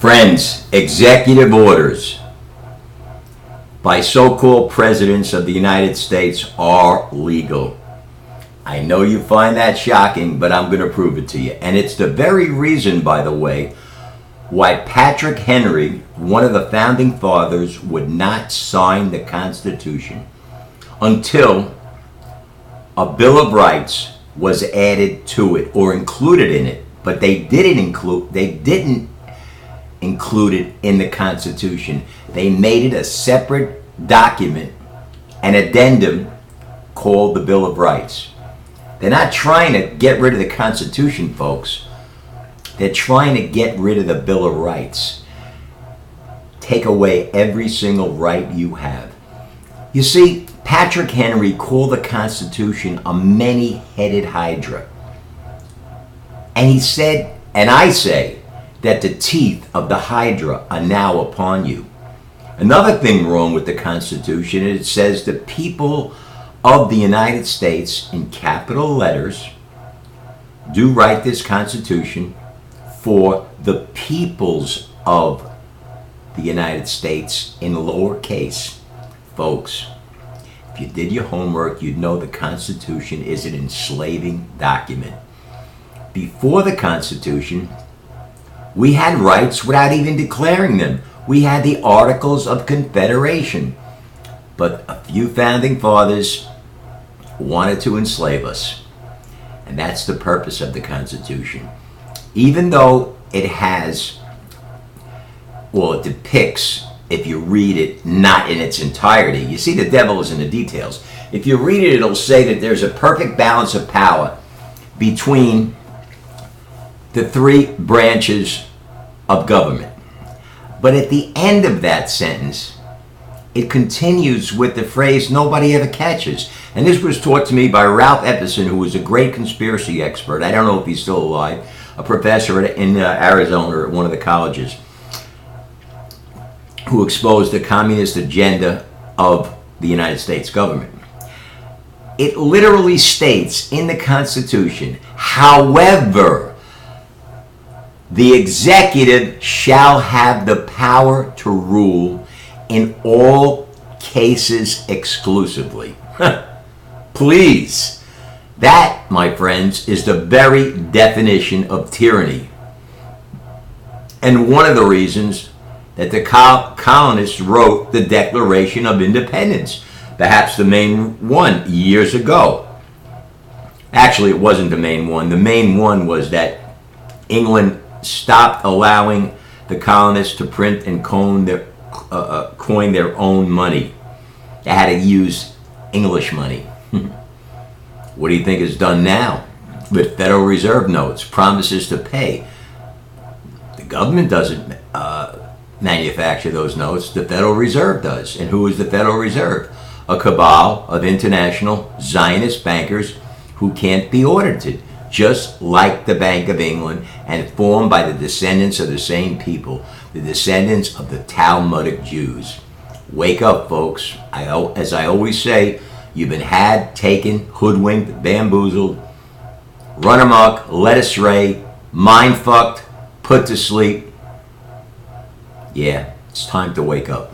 Friends, executive orders by so-called presidents of the United States are legal. I know you find that shocking, but I'm going to prove it to you. And it's the very reason, by the way, why Patrick Henry, one of the founding fathers, would not sign the Constitution until a Bill of Rights was added to it or included in it. But they didn't include it in the Constitution. They made it a separate document, an addendum called the Bill of Rights. They're not trying to get rid of the Constitution, folks. They're trying to get rid of the Bill of Rights. Take away every single right you have. You see, Patrick Henry called the Constitution a many-headed hydra. And he said, and I say, that the teeth of the hydra are now upon you. Another thing wrong with the Constitution is it says the people of the United States, in capital letters, do write this Constitution for the peoples of the United States in lowercase. Folks, if you did your homework, you'd know the Constitution is an enslaving document. Before the Constitution, we had rights without even declaring them. We had the Articles of Confederation. But a few founding fathers wanted to enslave us. And that's the purpose of the Constitution. Even though it has, well, it depicts, if you read it, not in its entirety. You see, the devil is in the details. If you read it, it'll say that there's a perfect balance of power between the three branches of government. But at the end of that sentence, it continues with the phrase, nobody ever catches. And this was taught to me by Ralph Epperson, who was a great conspiracy expert. I don't know if he's still alive, a professor in Arizona at one of the colleges, who exposed the communist agenda of the United States government. It literally states in the Constitution, however, the executive shall have the power to rule in all cases exclusively. Please. That, my friends, is the very definition of tyranny. And one of the reasons that the colonists wrote the Declaration of Independence, perhaps the main one, years ago. Actually, it wasn't the main one. The main one was that England stopped allowing the colonists to print and coin their own money. They had to use English money. What do you think is done now with Federal Reserve notes, promises to pay? The government doesn't manufacture those notes. The Federal Reserve does. And who is the Federal Reserve? A cabal of international Zionist bankers who can't be audited, just like the Bank of England, and formed by the descendants of the same people, the descendants of the Talmudic Jews. Wake up, folks. As I always say, you've been had, taken, hoodwinked, bamboozled, run amok, led astray, mind fucked, put to sleep. Yeah, it's time to wake up.